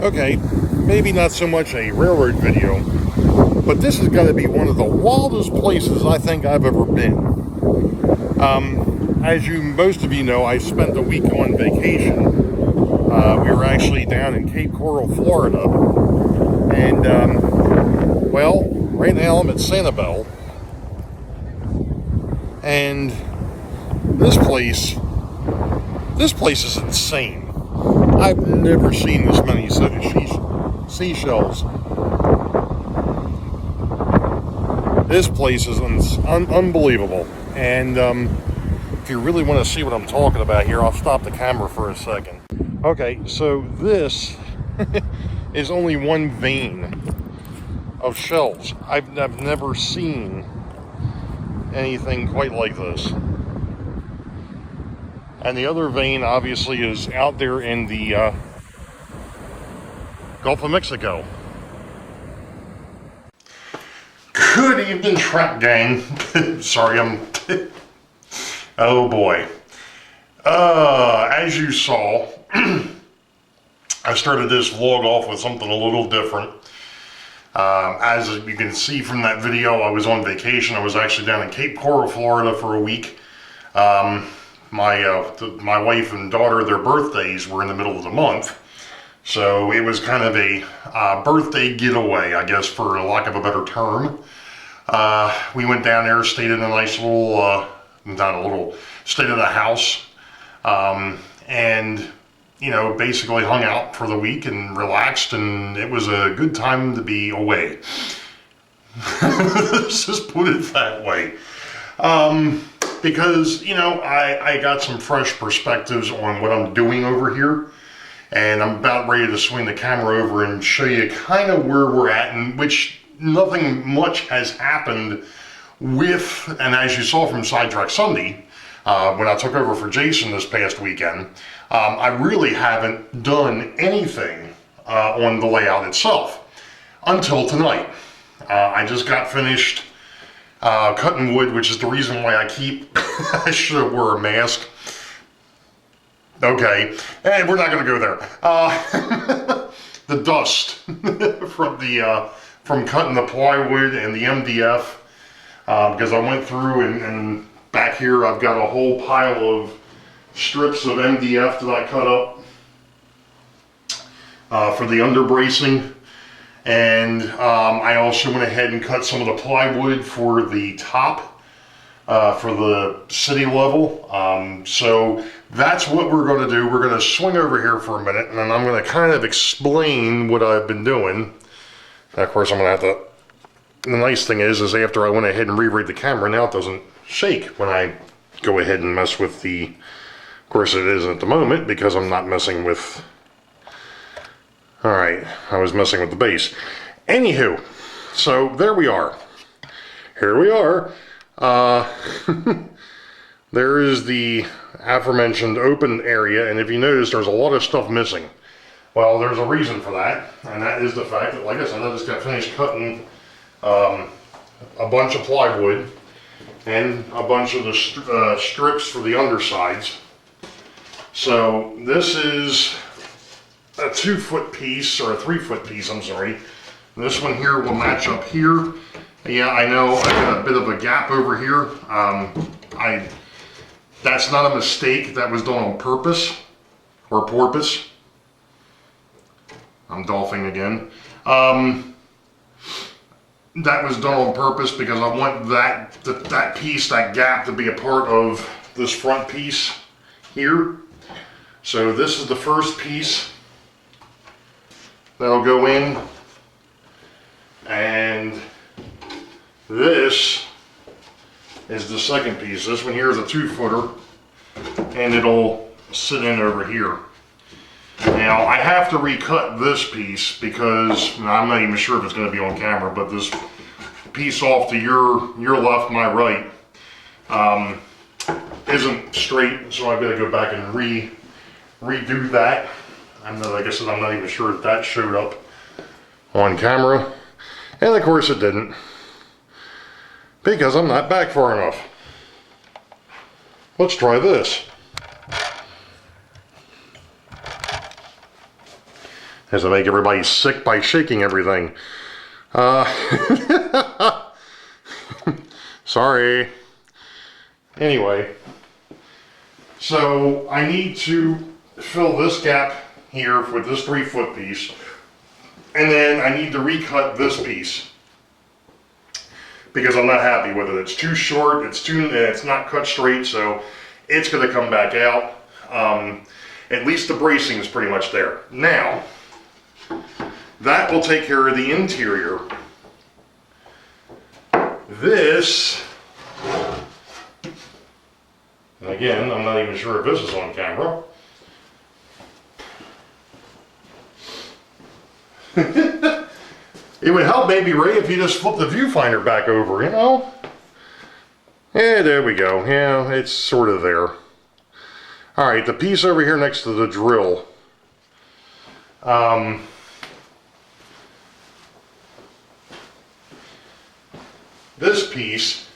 Okay, maybe not so much a railroad video, but this is going to be one of the wildest places I think I've ever been. As most of you know, I spent a week on vacation. We were actually down in Cape Coral, Florida, and well, right now I'm at Sanibel, and this place is insane. I've never seen this many seashells. This place is unbelievable. And if you really want to see what I'm talking about here, I'll stop the camera for a second. Okay, so this is only one vein of shells. I've never seen anything quite like this. And the other vein obviously is out there in the Gulf of Mexico. Good evening, Trap Gang. Sorry, oh boy. As you saw, I started this vlog off with something a little different. As you can see from that video, I was on vacation. I was actually down in Cape Coral, Florida for a week. My wife and daughter, their birthdays were in the middle of the month, so it was kind of a birthday getaway, I guess, for lack of a better term. We went down there, stayed in a nice little, stayed at a house, and, you know, basically hung out for the week and relaxed, and it was a good time to be away. Let's just put it that way. Because, you know, I got some fresh perspectives on what I'm doing over here, and I'm about ready to swing the camera over and show you kind of where we're at, and which nothing much has happened with, and as you saw from Sidetrack Sunday, when I took over for Jason this past weekend, I really haven't done anything on the layout itself until tonight. I just got finished cutting wood, which is the reason why I should have wore a mask. Okay, and we're not going to go there. The dust from cutting the plywood and the MDF, because I went through and back here I've got a whole pile of strips of MDF that I cut up for the underbracing. And I also went ahead and cut some of the plywood for the top, for the city level. So that's what we're going to do. We're going to swing over here for a minute, and then I'm going to kind of explain what I've been doing. And of course, I'm going to have to, the nice thing is after I went ahead and re-rigged the camera, now it doesn't shake when I go ahead and mess with the, of course it is at the moment, because I'm not messing with, alright, I was messing with the base. Anywho, so there we are. Here we are. There is the aforementioned open area, and if you notice, there's a lot of stuff missing. Well, there's a reason for that, and that is the fact that, like I said, I just got finished cutting a bunch of plywood and a bunch of the strips for the undersides. So this is a 2-foot piece, or a 3-foot piece, I'm sorry. This one here will match up here. Yeah, I know I got a bit of a gap over here. That's not a mistake, that was done on purpose, or porpoise. I'm dolphing again. That was done on purpose because I want that piece, that gap, to be a part of this front piece here. So this is the first piece that'll go in, and this is the second piece. This one here is a 2-footer, and it'll sit in over here. Now I have to recut this piece because I'm not even sure if it's going to be on camera, but this piece off to your left, my right, isn't straight, so I've got to go back and redo that. Like I said, I'm not even sure if that showed up on camera, and of course it didn't, because I'm not back far enough. Let's try this. as I make everybody sick by shaking everything. Sorry. Anyway, so I need to fill this gap here with this 3-foot piece, and then I need to recut this piece because I'm not happy with it. It's too short, it's not cut straight, so it's going to come back out. At least the bracing is pretty much there. Now, that will take care of the interior. This, and again, I'm not even sure if this is on camera. It would help maybe, Ray, if you just flip the viewfinder back over, you know? Yeah, there we go. Yeah, it's sort of there. Alright, the piece over here next to the drill. This piece,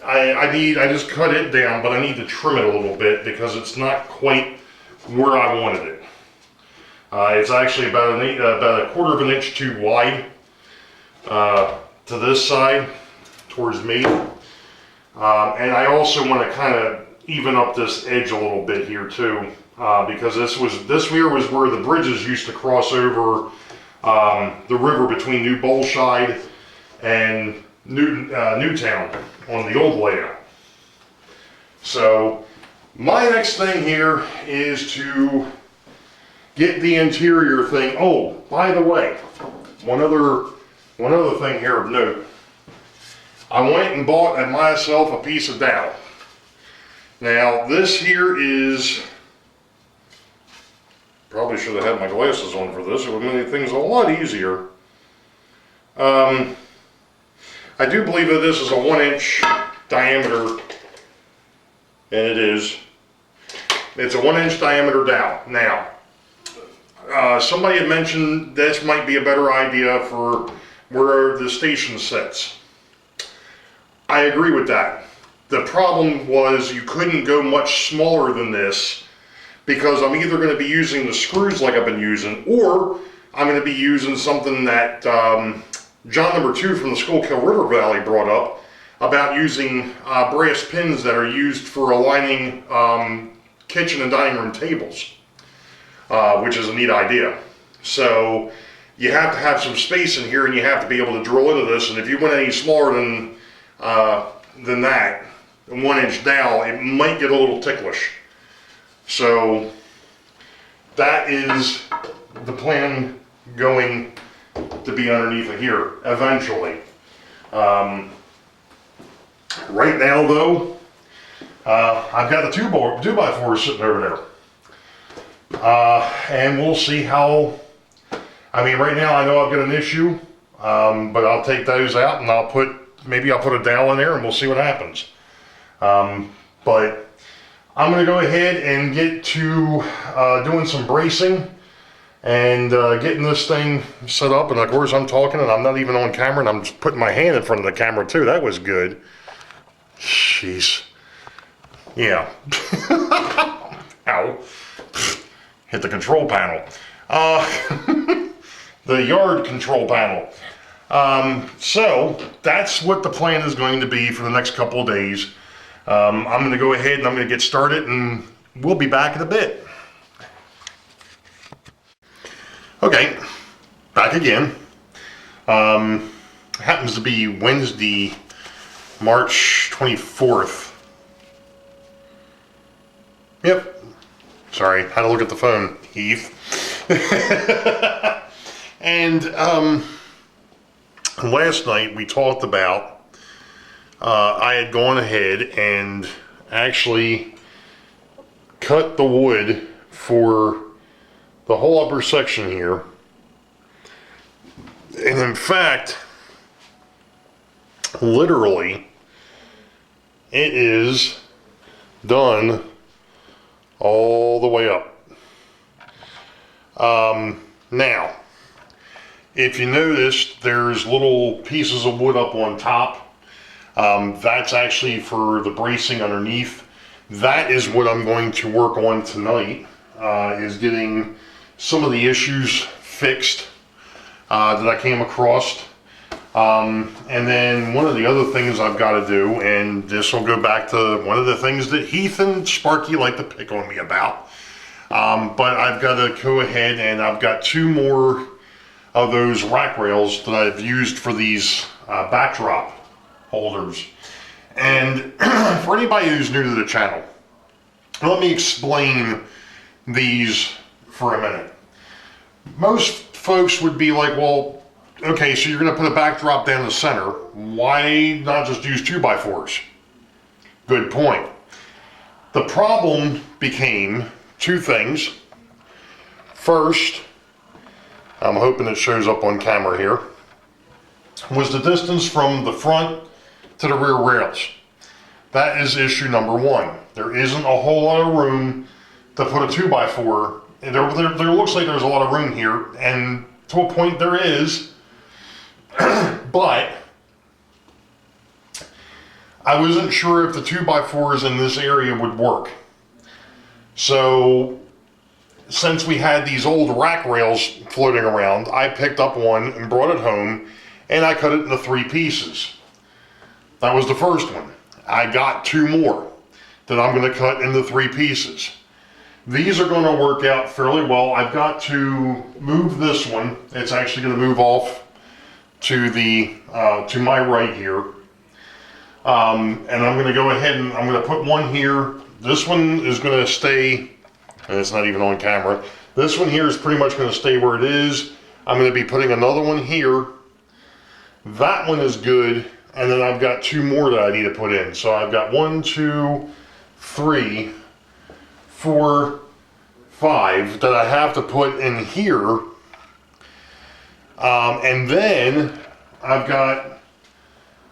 I just cut it down, but I need to trim it a little bit because it's not quite where I wanted it. It's actually about a quarter of an inch too wide to this side, towards me. And I also want to kind of even up this edge a little bit here too, because this here was where the bridges used to cross over the river between New Bolshide and Newtown on the old layout. So my next thing here is to get the interior thing. Oh, by the way, one other thing here of note. I went and bought myself a piece of dowel. Now this here is, probably should have had my glasses on for this. It would make things a lot easier. I do believe that this is a 1-inch diameter, and it is. It's a 1-inch diameter dowel. Now, somebody had mentioned this might be a better idea for where the station sits. I agree with that. The problem was you couldn't go much smaller than this because I'm either going to be using the screws like I've been using, or I'm going to be using something that John number 2 from the Schuylkill River Valley brought up about using brass pins that are used for aligning kitchen and dining room tables, which is a neat idea. So you have to have some space in here, and you have to be able to drill into this. And if you went any smaller than that, a 1-inch dowel, it might get a little ticklish. So that is the plan going to be underneath of here eventually. Right now though, I've got the 2x4 sitting over there. And we'll see how, I mean, right now I know I've got an issue, but I'll take those out and maybe I'll put a dowel in there and we'll see what happens. But I'm going to go ahead and get to doing some bracing and getting this thing set up. And of course I'm talking and I'm not even on camera, and I'm just putting my hand in front of the camera too. That was good. Jeez. Yeah. Ow. Hit the control panel. The yard control panel. So that's what the plan is going to be for the next couple of days. I'm going to go ahead and I'm going to get started, and we'll be back in a bit. Okay, back again. Happens to be Wednesday, March 24th. Yep. Sorry, had to look at the phone, Heath. And last night we talked about I had gone ahead and actually cut the wood for the whole upper section here. And in fact, literally, it is done all the way up. Now, if you notice, there's little pieces of wood up on top. That's actually for the bracing underneath. That is what I'm going to work on tonight, is getting some of the issues fixed that I came across. And then one of the other things I've got to do, and this will go back to one of the things that Heath and Sparky like to pick on me about, but I've got to go ahead and I've got 2 more of those rack rails that I've used for these backdrop holders. And for anybody who's new to the channel, let me explain these for a minute. Most folks would be like, well, okay, so you're going to put a backdrop down the center. Why not just use 2x4s? Good point. The problem became 2 things. First, I'm hoping it shows up on camera here, was the distance from the front to the rear rails. That is issue number 1. There isn't a whole lot of room to put a 2x4. There looks like there's a lot of room here, and to a point there is, but I wasn't sure if the 2x4s in this area would work. So since we had these old rack rails floating around, I picked up one and brought it home, and I cut it into 3 pieces. That was the first one. I got 2 more that I'm going to cut into 3 pieces. These are going to work out fairly well. I've got to move this one. It's actually going to move off to the to my right here. And I'm going to go ahead and I'm going to put one here. This one is going to stay, and it's not even on camera. This one here is pretty much going to stay where it is. I'm going to be putting another one here. That one is good. And then I've got 2 more that I need to put in. So I've got 1, 2, 3, 4, 5 that I have to put in here. And then I've got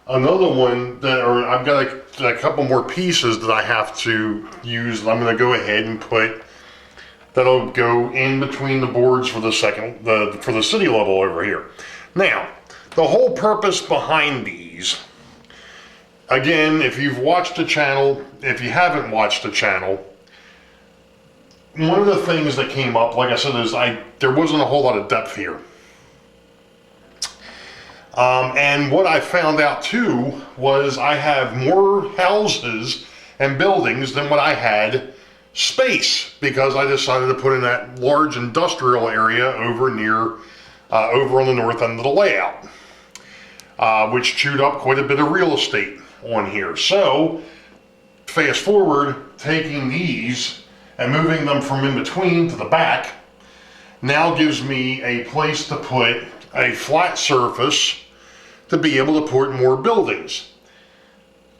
another one that, or I've got a couple more pieces that I have to use. I'm going to go ahead and put, that'll go in between the boards for the for the city level over here. Now, the whole purpose behind these, again, if you've watched the channel, if you haven't watched the channel, one of the things that came up, like I said, is there wasn't a whole lot of depth here. And what I found out too was I have more houses and buildings than what I had space, because I decided to put in that large industrial area over over on the north end of the layout, which chewed up quite a bit of real estate on here. So fast forward, taking these and moving them from in between to the back now gives me a place to put a flat surface to be able to put more buildings.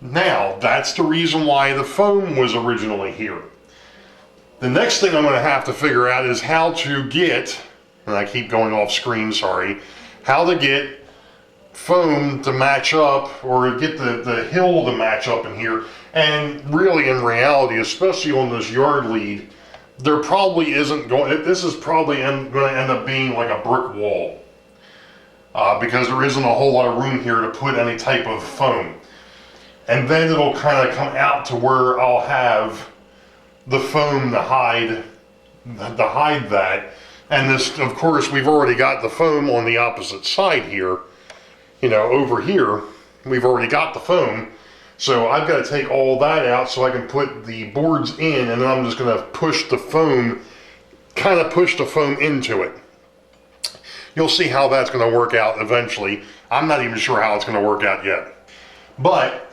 Now, that's the reason why the foam was originally here. The next thing I'm going to have to figure out is how to get, and I keep going off screen, sorry, how to get foam to match up, or get the hill to match up in here. And really, in reality, especially on this yard lead, there probably isn't going, this is probably going to end up being like a brick wall. Because there isn't a whole lot of room here to put any type of foam. And then it'll kind of come out to where I'll have the foam to hide that. And this, of course, we've already got the foam on the opposite side here. You know, over here, we've already got the foam. So I've got to take all that out so I can put the boards in, and then I'm just going to push the foam, kind of push the foam into it. You'll see how that's going to work out eventually. I'm not even sure how it's going to work out yet. But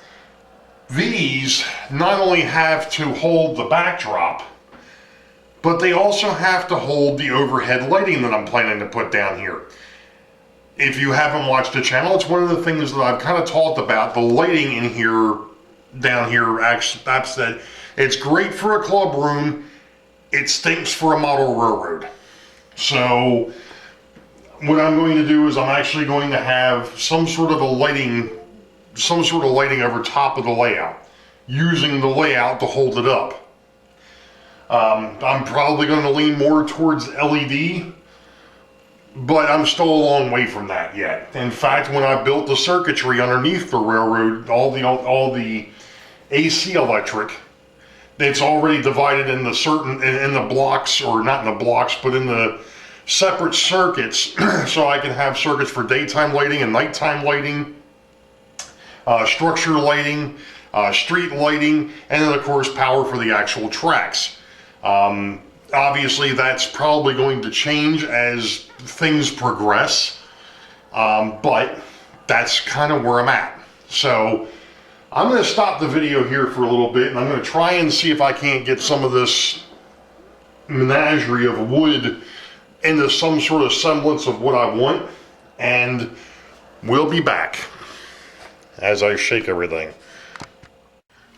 these not only have to hold the backdrop, but they also have to hold the overhead lighting that I'm planning to put down here. If you haven't watched the channel, it's one of the things that I've kind of talked about. The lighting in here, down here, actually, it's great for a club room. It stinks for a model railroad. So what I'm going to do is I'm actually going to have some sort of lighting over top of the layout, using the layout to hold it up. I'm probably going to lean more towards LED, but I'm still a long way from that yet. In fact, when I built the circuitry underneath the railroad, all the AC electric it's already divided into in the blocks, or not in the blocks, but in the separate circuits. So I can have circuits for daytime lighting and nighttime lighting, structure lighting, street lighting, and then of course power for the actual tracks. Obviously that's probably going to change as things progress, but that's kind of where I'm at. So I'm going to stop the video here for a little bit, and I'm going to try and see if I can't get some of this menagerie of wood into some sort of semblance of what I want, and we'll be back as I shake everything.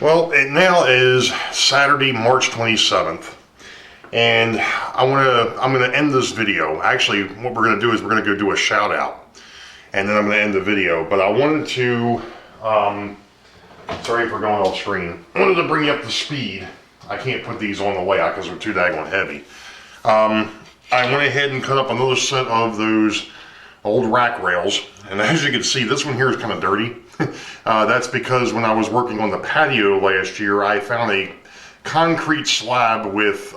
Well, it now is Saturday, March 27th, and I'm gonna end this video. Actually, what we're gonna do is we're gonna go do a shout out, and then I'm gonna end the video. But I wanted to, sorry for going off screen. I wanted to bring you up to speed. I can't put these on the layout because they're too daggone heavy. I went ahead and cut up another set of those old rack rails, and as you can see, this one here is kind of dirty. That's because when I was working on the patio last year, I found a concrete slab with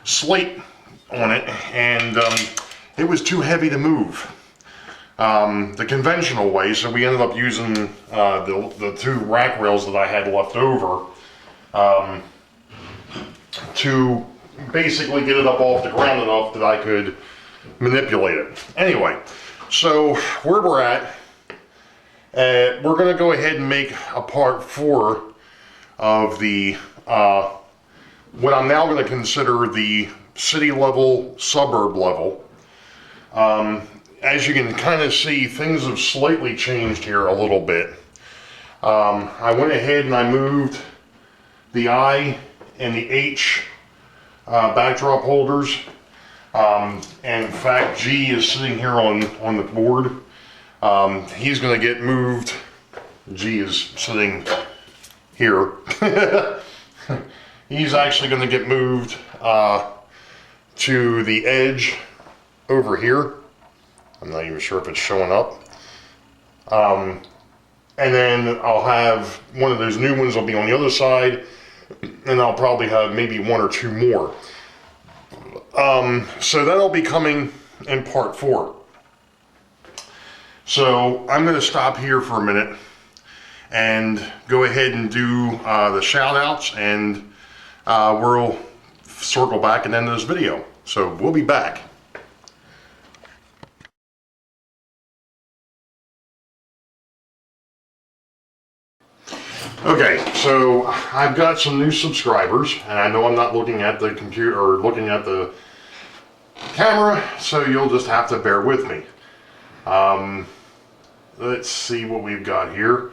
slate on it, and it was too heavy to move the conventional way, so we ended up using the two rack rails that I had left over to basically get it up off the ground enough that I could manipulate it. Anyway, so where we're at, we're going to go ahead and make a part 4 of the what I'm now going to consider the city level, suburb level. As you can kind of see, things have slightly changed here a little bit. I went ahead and I moved the I and the H backdrop holders, and in fact G is sitting here on the board. He's going to get moved. G is sitting here. He's actually going to get moved to the edge over here. I'm not even sure if it's showing up. And then I'll have one of those new ones will be on the other side, and I'll probably have maybe 1 or 2 more. So that'll be coming in part 4. So I'm going to stop here for a minute and go ahead and do the shout outs, and we'll circle back and end this video. So we'll be back. Okay, so I've got some new subscribers, and I know I'm not looking at the computer or looking at the camera, so you'll just have to bear with me. Let's see what we've got here.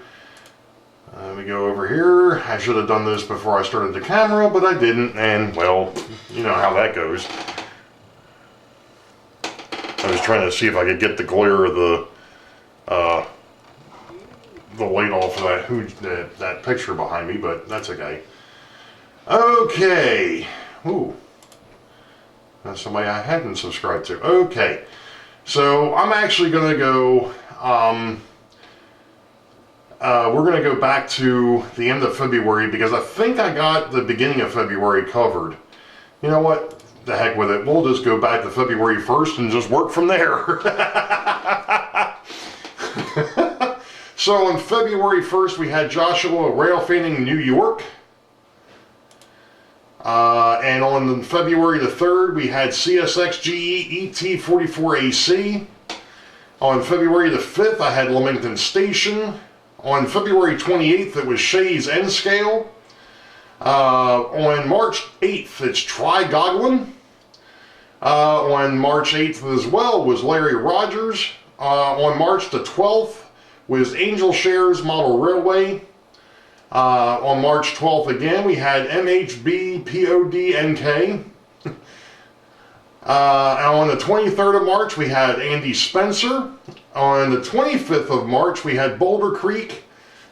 We go over here. I should have done this before I started the camera, but I didn't, and well, you know how that goes. I was trying to see if I could get the glare of the light off of that picture behind me, but that's okay. Okay. Ooh. That's somebody I hadn't subscribed to. Okay. So I'm actually going to go, we're going to go back to the end of February, because I think I got the beginning of February covered. You know what? The heck with it. We'll just go back to February 1st and just work from there. So on February 1st, we had Joshua rail fanning New York. And on February the 3rd, we had CSXGE ET44AC. On February the 5th, I had Leamington Station. On February 28th, it was Shays N Scale. On March 8th, it's Tri-Godwin. On March 8th as well was Larry Rogers. On March the 12th was Angel Shares Model Railway. On March 12th again, we had MHB PODNK. On the 23rd of March, we had Andy Spencer. On the 25th of March, we had Boulder Creek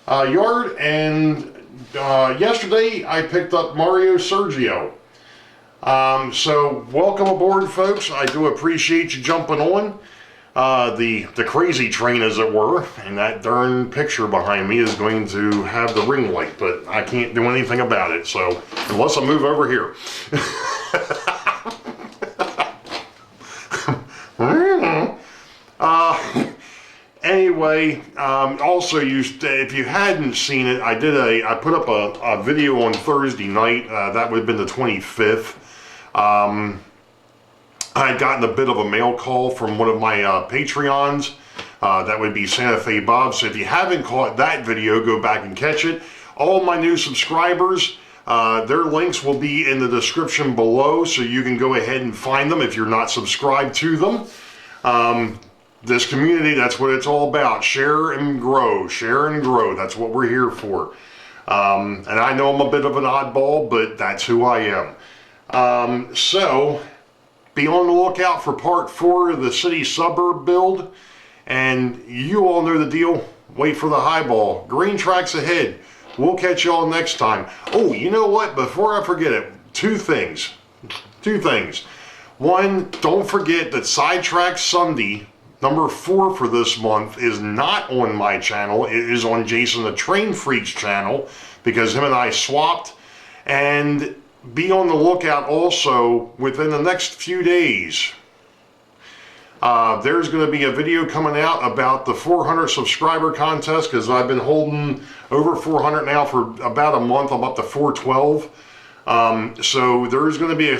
Yard. And yesterday, I picked up Mario Sergio. So welcome aboard, folks. I do appreciate you jumping on. the crazy train, as it were, and that darn picture behind me is going to have the ring light, but I can't do anything about it, so unless I move over here. Anyway, also if you hadn't seen it, I put up a video on Thursday night. That would have been the 25th. I had gotten a bit of a mail call from one of my Patreons. That would be Santa Fe Bob. So if you haven't caught that video, go back and catch it. All my new subscribers, their links will be in the description below, so you can go ahead and find them if you're not subscribed to them. This community, that's what it's all about. Share and grow. Share and grow. That's what we're here for. And I know I'm a bit of an oddball, but that's who I am. So be on the lookout for part 4 of the city suburb build. And you all know the deal. Wait for the highball. Green tracks ahead. We'll catch y'all next time. Oh, you know what? Before I forget it, two things. One, don't forget that Sidetrack Sunday, number 4 for this month, is not on my channel. It is on Jason the Train Freak's channel, because him and I swapped. And be on the lookout also within the next few days. There's going to be a video coming out about the 400 subscriber contest, because I've been holding over 400 now for about a month. I'm up to 412. So there's going to be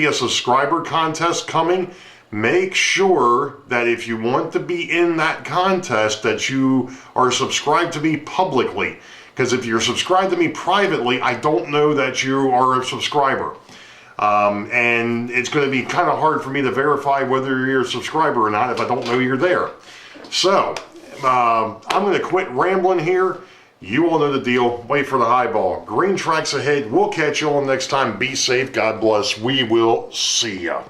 a subscriber contest coming. Make sure that if you want to be in that contest, that you are subscribed to me publicly. Because if you're subscribed to me privately, I don't know that you are a subscriber. And it's going to be kind of hard for me to verify whether you're a subscriber or not if I don't know you're there. So, I'm going to quit rambling here. You all know the deal. Wait for the highball. Green tracks ahead. We'll catch you all next time. Be safe. God bless. We will see ya.